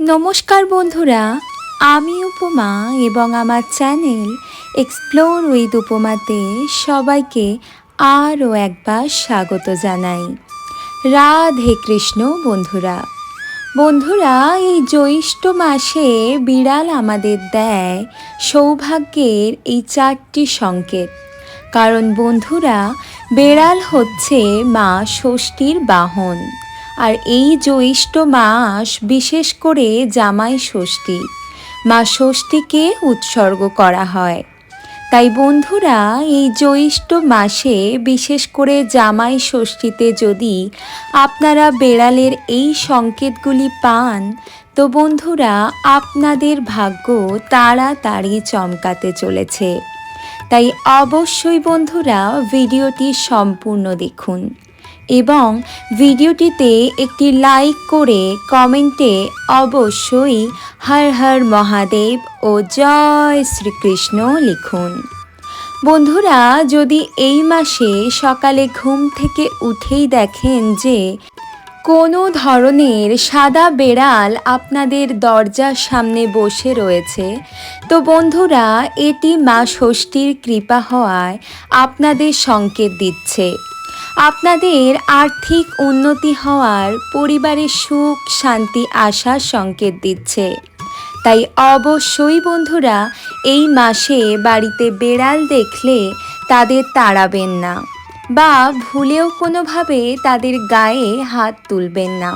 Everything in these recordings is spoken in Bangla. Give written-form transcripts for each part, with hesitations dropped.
নমস্কার বন্ধুরা, আমি উপমা এবং আমার চ্যানেল এক্সপ্লোর উইথ উপমাতে সবাইকে আরও একবার স্বাগত জানাই। রাধে কৃষ্ণ বন্ধুরা। এই জ্যৈষ্ঠ মাসে বিড়াল আমাদের দেয় সৌভাগ্যের এই 4টি সংকেত। কারণ বন্ধুরা, বেড়াল হচ্ছে মা ষষ্ঠীর বাহন। আর এই জ্যৈষ্ঠ মাস বিশেষ করে জামাই ষষ্ঠী, মা ষষ্ঠীকে উৎসর্গ করা হয়। তাই বন্ধুরা, এই জ্যৈষ্ঠ মাসে বিশেষ করে জামাই ষষ্ঠীতে যদি আপনারা বেড়ালের এই সংকেতগুলি পান, তো বন্ধুরা আপনাদের ভাগ্য তাড়াতাড়ি চমকাতে চলেছে। তাই অবশ্যই বন্ধুরা ভিডিওটি সম্পূর্ণ দেখুন এবং ভিডিওটিতে একটি লাইক করে কমেন্টে অবশ্যই হর হর মহাদেব ও জয় শ্রীকৃষ্ণ লিখুন। বন্ধুরা, যদি এই মাসে সকালে ঘুম থেকে উঠেই দেখেন যে কোনো ধরনের সাদা বেড়াল আপনাদের দরজার সামনে বসে রয়েছে, তো বন্ধুরা এটি মা ষষ্ঠীর কৃপা হওয়ায় আপনাদের সংকেত দিচ্ছে। আপনাদের আর্থিক উন্নতি হওয়ার, পরিবারের সুখ শান্তি আসার সংকেত দিচ্ছে। তাই অবশ্যই বন্ধুরা এই মাসে বাড়িতে বেড়াল দেখলে তাদের তাড়াবেন না বা ভুলেও কোনোভাবে তাদের গায়ে হাত তুলবেন না।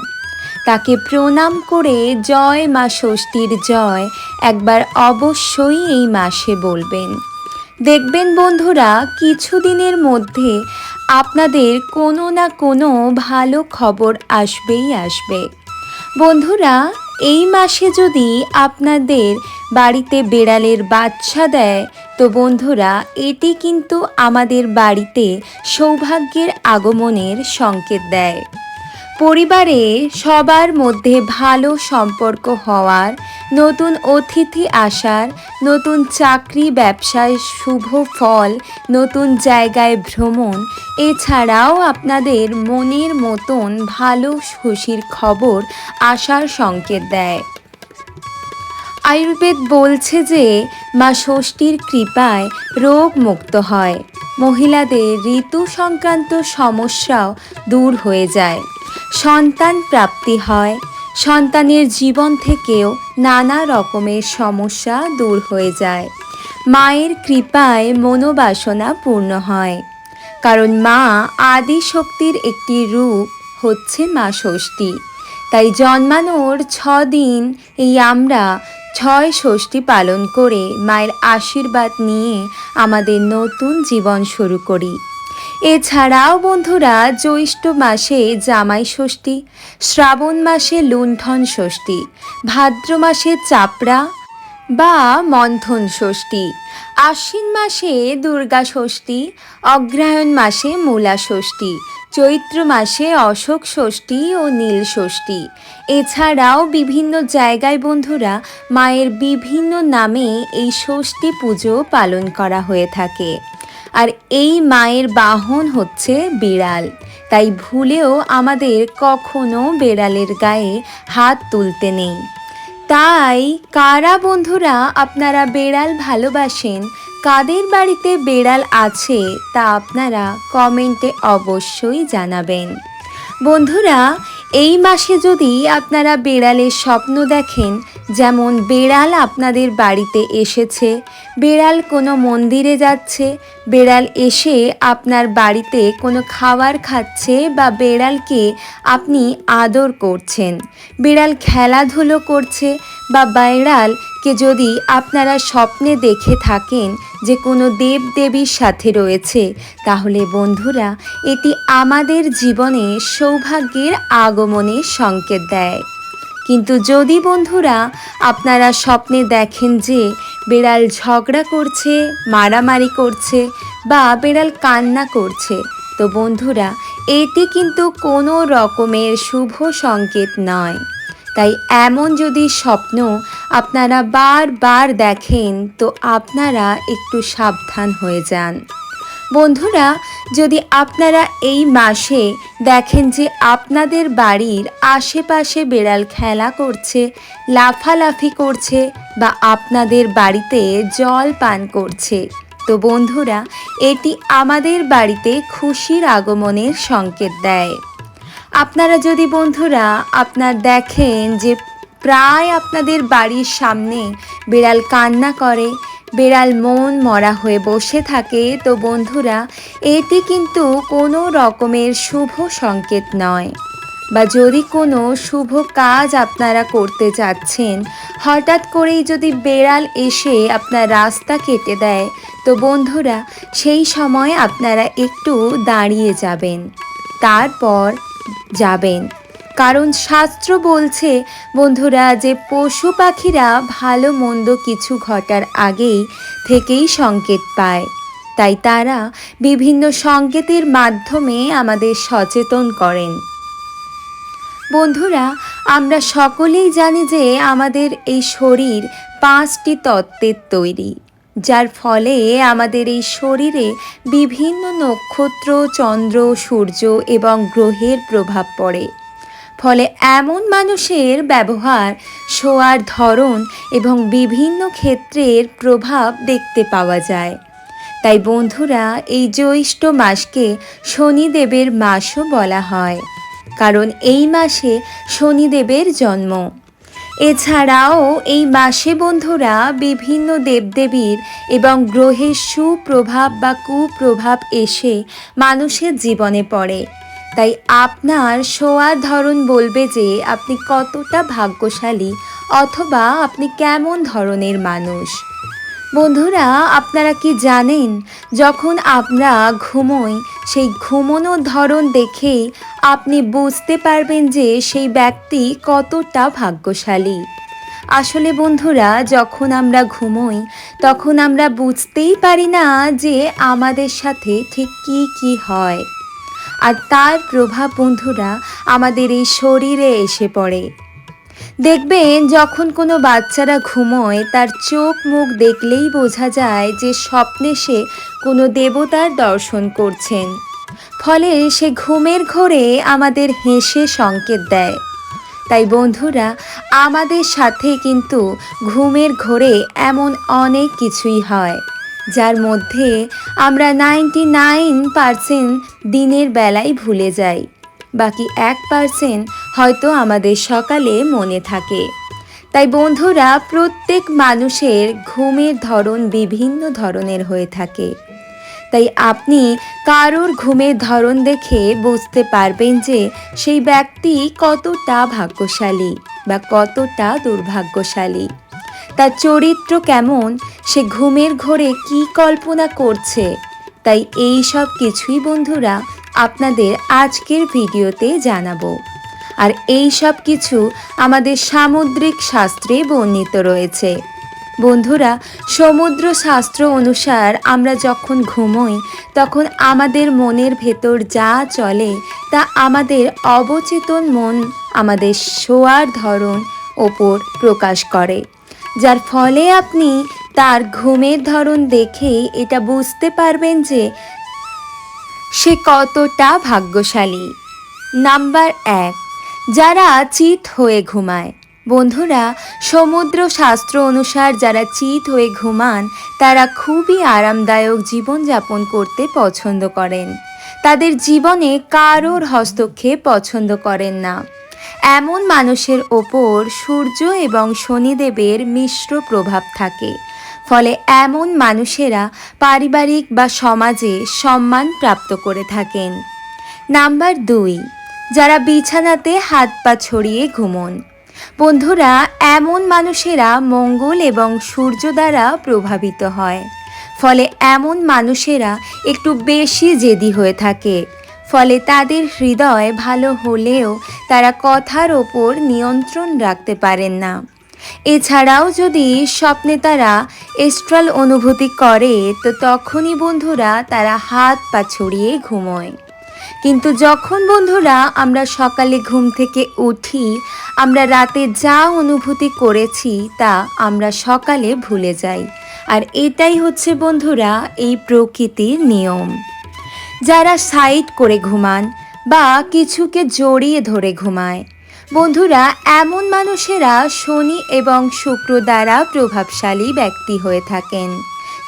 তাকে প্রণাম করে জয় মা ষষ্ঠীর জয় একবার অবশ্যই এই মাসে বলবেন। দেখবেন বন্ধুরা, কিছুদিনের মধ্যে আপনাদের কোনো না কোনো ভালো খবর আসবেই আসবে। বন্ধুরা, এই মাসে যদি আপনাদের বাড়িতে বেড়ালের বাচ্চা দেয়, তো বন্ধুরা এটি কিন্তু আমাদের বাড়িতে সৌভাগ্যের আগমনের সংকেত দেয়। পরিবারে সবার মধ্যে ভালো সম্পর্ক হওয়ার, নতুন অতিথি আসার, নতুন চাকরি ব্যবসায় শুভ ফল, নতুন জায়গায় ভ্রমণ, এছাড়াও আপনাদের মনের মতন ভালো খুশির খবর আসার সংকেত দেয়। আয়ুর্বেদ বলছে যে মা ষষ্ঠীর কৃপায় রোগ মুক্ত হয়, মহিলাদের ঋতু সংক্রান্ত সমস্যাও দূর হয়ে যায়, সন্তান প্রাপ্তি হয়, সন্তানের জীবন থেকেও নানা রকমের সমস্যা দূর হয়ে যায়, মায়ের কৃপায় মনোবাসনা পূর্ণ হয়। কারণ মা আদি শক্তির একটি রূপ হচ্ছে মা ষষ্ঠী। তাই জন্মানোর 6 দিন এই আমরা 6 ষষ্ঠী পালন করে মায়ের আশীর্বাদ নিয়ে আমাদের নতুন জীবন শুরু করি। এছাড়াও বন্ধুরা জ্যৈষ্ঠ মাসে জামাই ষষ্ঠী, শ্রাবণ মাসে লুণ্ঠন ষষ্ঠী, ভাদ্র মাসে চাপড়া বা মন্থন ষষ্ঠী, আশ্বিন মাসে দুর্গা ষষ্ঠী, অগ্রহায়ণ মাসে মূলা ষষ্ঠী, চৈত্র মাসে অশোক ষষ্ঠী ও নীল ষষ্ঠী। এছাড়াও বিভিন্ন জায়গায় বন্ধুরা মায়ের বিভিন্ন নামে এই ষষ্ঠী পুজো পালন করা হয়ে থাকে। আর এই মায়ের বাহন হচ্ছে বিড়াল। তাই ভুলেও আমাদের কখনো বেড়ালের গায়ে হাত তুলতে নেই। তাই কারা বন্ধুরা আপনারা বেড়াল ভালোবাসেন, কাদের বাড়িতে বেড়াল আছে তা আপনারা কমেন্টে অবশ্যই জানাবেন। বন্ধুরা, এই মাসে যদি আপনারা বেড়ালের স্বপ্ন দেখেন, যেমন বেড়াল আপনাদের বাড়িতে এসেছে, বেড়াল কোনো মন্দিরে যাচ্ছে, বেড়াল এসে আপনার বাড়িতে কোনো খাবার খাচ্ছে বা বেড়ালকে আপনি আদর করছেন, বেড়াল খেলাধুলো করছে বা বেড়ালকে যদি আপনারা স্বপ্নে দেখে থাকেন যে কোনো দেবদেবীর সাথে রয়েছে, তাহলে বন্ধুরা এটি আমাদের জীবনে সৌভাগ্যের আগমনের সংকেত দেয়। কিন্তু যদি বন্ধুরা আপনারা স্বপ্নে দেখেন যে বেড়াল ঝগড়া করছে, মারামারি করছে বা বেড়াল কান্না করছে, তো বন্ধুরা এটি কিন্তু কোনো রকমের শুভ সংকেত নয়। তাই এমন যদি স্বপ্ন আপনারা বারবার দেখেন, তো আপনারা একটু সাবধান হয়ে যান। বন্ধুরা, যদি আপনারা এই মাসে দেখেন যে আপনাদের বাড়ির আশেপাশে বিড়াল খেলা করছে, লাফালাফি করছে বা আপনাদের বাড়িতে জল পান করছে, তো বন্ধুরা এটি আমাদের বাড়িতে খুশির আগমনের সংকেত দেয়। আপনারা যদি বন্ধুরা দেখেন যে প্রায় আপনাদের বাড়ির সামনে বিড়াল কান্না করে, বিড়াল মন মরা হয়ে বসে থাকে, তো বন্ধুরা এটি কিন্তু কোনো রকমের শুভ সংকেত নয়। বা যদি কোনো শুভ কাজ আপনারা করতে যাচ্ছেন, হঠাৎ করেই যদি বিড়াল এসে আপনার রাস্তা কেটে দেয়, তো বন্ধুরা সেই সময় আপনারা একটু দাঁড়িয়ে যাবেন, তারপর যাবেন। কারণ শাস্ত্র বলছে বন্ধুরা যে পশু পাখিরা ভালো মন্দ কিছু ঘটার আগেই থেকেই সংকেত পায়, তাই তারা বিভিন্ন সংকেতের মাধ্যমে আমাদের সচেতন করেন। বন্ধুরা আমরা সকলেই জানি যে আমাদের এই শরীর 5টি তত্ত্বের তৈরি, যার ফলে আমাদের এই শরীরে বিভিন্ন নক্ষত্র, চন্দ্র, সূর্য এবং গ্রহের প্রভাব পড়ে। ফলে এমন মানুষের ব্যবহার, শোয়ার ধরন এবং বিভিন্ন ক্ষেত্রের প্রভাব দেখতে পাওয়া যায়। তাই বন্ধুরা এই জ্যৈষ্ঠ মাসকে শনিদেবের মাসও বলা হয়, কারণ এই মাসে শনিদেবের জন্ম। এছাড়াও এই মাসে বন্ধুরা বিভিন্ন দেবদেবীর এবং গ্রহের সুপ্রভাব বা কুপ্রভাব এসে মানুষের জীবনে পড়ে। তাই আপনার শোয়ার ধরন বলবে যে আপনি কতটা ভাগ্যশালী অথবা আপনি কেমন ধরনের মানুষ। বন্ধুরা আপনারা কি জানেন, যখন আমরা ঘুমোই সেই ঘুমানোর ধরন দেখেই আপনি বুঝতে পারবেন যে সেই ব্যক্তি কতটা ভাগ্যশালী। আসলে বন্ধুরা যখন আমরা ঘুমোই তখন আমরা বুঝতেই পারি না যে আমাদের সাথে ঠিক কি হয়, আর তার প্রভাব বন্ধুরা আমাদের এই শরীরে এসে পড়ে। দেখবেন যখন কোনো বাচ্চারা ঘুমোয় তার চোখ মুখ দেখলেই বোঝা যায় যে স্বপ্নে সে কোনো দেবতার দর্শন করছেন। ফলে সে ঘুমের ঘোরে আমাদের হেসে সংকেত দেয়। তাই বন্ধুরা আমাদের সাথে কিন্তু ঘুমের ঘোরে এমন অনেক কিছুই হয়, যার মধ্যে আমরা 99% দিনের বেলায় ভুলে যাই, বাকি 1% হয়তো আমাদের সকালে মনে থাকে। তাই বন্ধুরা প্রত্যেক মানুষের ঘুমের ধরন বিভিন্ন ধরনের হয়ে থাকে। তাই আপনি কারোর ঘুমের ধরন দেখে বুঝতে পারবেন যে সেই ব্যক্তি কতটা ভাগ্যশালী বা কতটা দুর্ভাগ্যশালী, তার চরিত্র কেমন, সে ঘুমের ঘোরে কি কল্পনা করছে। তাই এই সব কিছুই বন্ধুরা আপনাদের আজকের ভিডিওতে জানাবো। আর এই সব কিছু আমাদের সামুদ্রিক শাস্ত্রে বর্ণিত রয়েছে। বন্ধুরা সমুদ্র শাস্ত্র অনুসার আমরা যখন ঘুমোই তখন আমাদের মনের ভেতর যা চলে তা আমাদের অবচেতন মন আমাদের শোয়ার ধরন ওপর প্রকাশ করে, যার ফলে আপনি তার ঘুমের ধরন দেখেই এটা বুঝতে পারবেন যে সে কতটা ভাগ্যশালী। নাম্বার 1, যারা চিত হয়ে ঘুমায়। বন্ধুরা সমুদ্র শাস্ত্র অনুসার যারা চিত হয়ে ঘুমান তারা খুবই আরামদায়ক জীবনযাপন করতে পছন্দ করেন। তাদের জীবনে কারোর হস্তক্ষেপ পছন্দ করেন না। এমন মানুষের ওপর সূর্য এবং শনিদেবের মিশ্র প্রভাব থাকে। ফলে এমন মানুষেরা পারিবারিক বা সমাজে সম্মান প্রাপ্ত করে থাকেন। নাম্বার 2, যারা বিছানাতে হাত পা ছড়িয়ে ঘুমন। বন্ধুরা এমন মানুষেরা মঙ্গল এবং সূর্য দ্বারা প্রভাবিত হয়। ফলে এমন মানুষেরা একটু বেশি জেদি হয়ে থাকে। ফলে তাদের হৃদয় ভালো হলেও তারা কথার ওপর নিয়ন্ত্রণ রাখতে পারেন না। এছাড়াও যদি স্বপ্নে তারা এস্ট্রাল অনুভূতি করে তো তখনই বন্ধুরা তারা হাত পা ছড়িয়ে ঘুমোয়। কিন্তু যখন বন্ধুরা আমরা সকালে ঘুম থেকে উঠি, আমরা রাতে যা অনুভূতি করেছি তা আমরা সকালে ভুলে যাই। আর এটাই হচ্ছে বন্ধুরা এই প্রকৃতির নিয়ম। যারা সাইড করে ঘুমান বা কিছুকে জড়িয়ে ধরে ঘুমায়। বন্ধুরা, এমন মানুষেরা শনি এবং শুক্র দ্বারা প্রভাবশালী ব্যক্তি হয়ে থাকেন।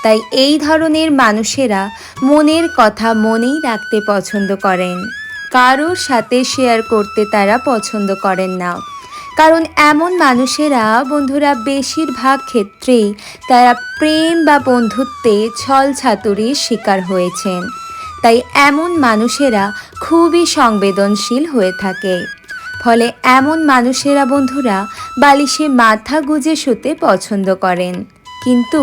তাই এই ধরনের মানুষেরা মনের কথা মনেই রাখতে পছন্দ করেন, কারোর সাথে শেয়ার করতে তারা পছন্দ করেন না। কারণ এমন মানুষেরা বন্ধুরা বেশিরভাগ ক্ষেত্রেই তারা প্রেম বা বন্ধুত্বে ছলছাতুরির শিকার হয়েছেন। তাই এমন মানুষেরা খুবই সংবেদনশীল হয়ে থাকে। ফলে এমন মানুষেরা বন্ধুরা বালিশে মাথা গুজে শুতে পছন্দ করেন। কিন্তু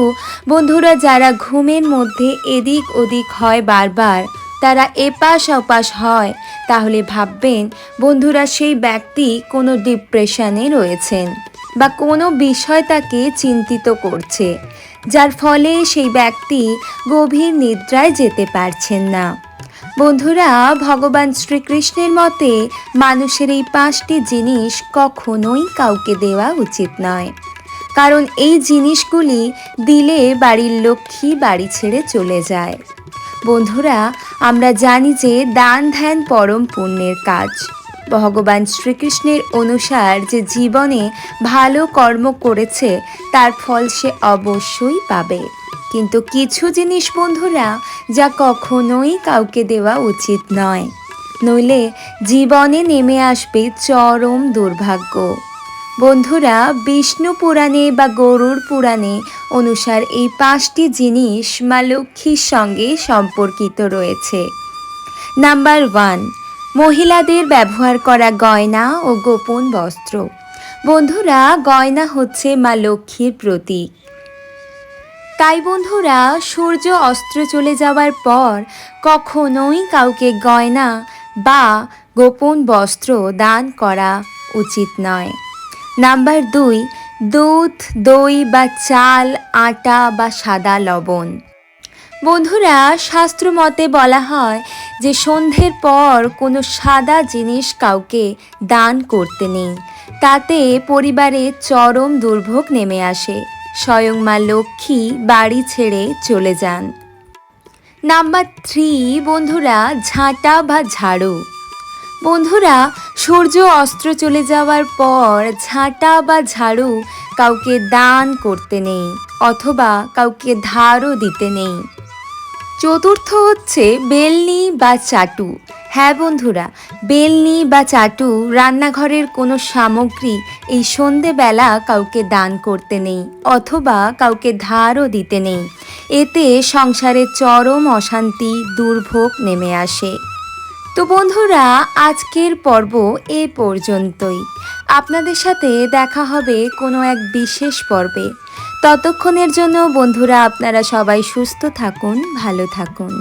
বন্ধুরা, যারা ঘুমের মধ্যে এদিক ওদিক হয় বারবার, তারা এপাশ ওপাশ হয়, তাহলে ভাববেন বন্ধুরা সেই ব্যক্তি কোনো ডিপ্রেশনে রয়েছেন বা কোনো বিষয় তাকে চিন্তিত করছে, যার ফলে সেই ব্যক্তি গভীর নিদ্রায় যেতে পারছেন না। বন্ধুরা, ভগবান শ্রীকৃষ্ণের মতে মানুষের এই 5টি জিনিস কখনোই কাউকে দেওয়া উচিত নয়। কারণ এই জিনিসগুলি দিলে বাড়ির লক্ষ্মী বাড়ি ছেড়ে চলে যায়। বন্ধুরা, আমরা জানি যে দান ধ্যান পরম পুণ্যের কাজ। ভগবান শ্রীকৃষ্ণের অনুসার যে জীবনে ভালো কর্ম করেছে তার ফল সে অবশ্যই পাবে। কিন্তু কিছু জিনিস বন্ধুরা যা কখনোই কাউকে দেওয়া উচিত নয়, নইলে জীবনে নেমে আসবে চরম দুর্ভাগ্য। বন্ধুরা, বিষ্ণু পুরাণে বা গরুড় পুরাণে অনুসার এই 5টি জিনিস মা লক্ষ্মীর সঙ্গে সম্পর্কিত রয়েছে। নাম্বার 1, মহিলাদের ব্যবহার করা গয়না ও গোপন বস্ত্র। বন্ধুরা, গয়না হচ্ছে মা লক্ষ্মীর প্রতীক। তাই বন্ধুরা, সূর্য অস্ত চলে যাওয়ার পর কখনোই কাউকে গয়না বা গোপন বস্ত্র দান করা উচিত নয়। নাম্বার 2, দুধ, দই বা চাল, আটা বা সাদা লবণ। বন্ধুরা, শাস্ত্র মতে বলা হয় যে সন্ধ্যের পর কোনো সাদা জিনিস কাউকে দান করতে নেই, তাতে পরিবারে চরম দুর্ভোগ নেমে আসে, স্বয়ং মা লক্ষ্মী বাড়ি ছেড়ে চলে যান। নাম্বার 3, বন্ধুরা, ঝাঁটা বা ঝাড়ু। বন্ধুরা, সূর্য অস্ত চলে যাওয়ার পর ঝাঁটা বা ঝাড়ু কাউকে দান করতে নেই অথবা কাউকে ধারও দিতে নেই। চতুর্থ হচ্ছে বেলনি বা চাটু। হ্যাঁ বন্ধুরা, বেলনি বা চাটু রান্নাঘরের কোনো সামগ্রী এই সন্ধেবেলা কাউকে দান করতে নেই অথবা কাউকে ধারও দিতে নেই। এতে সংসারে চরম অশান্তি, দুর্ভোগ নেমে আসে। তো বন্ধুরা, আজকের পর্ব এ পর্যন্তই। আপনাদের সাথে দেখা হবে কোনো এক বিশেষ পর্বে। ততক্ষণের জন্য বন্ধুরা আপনারা সবাই সুস্থ থাকুন, ভালো থাকুন।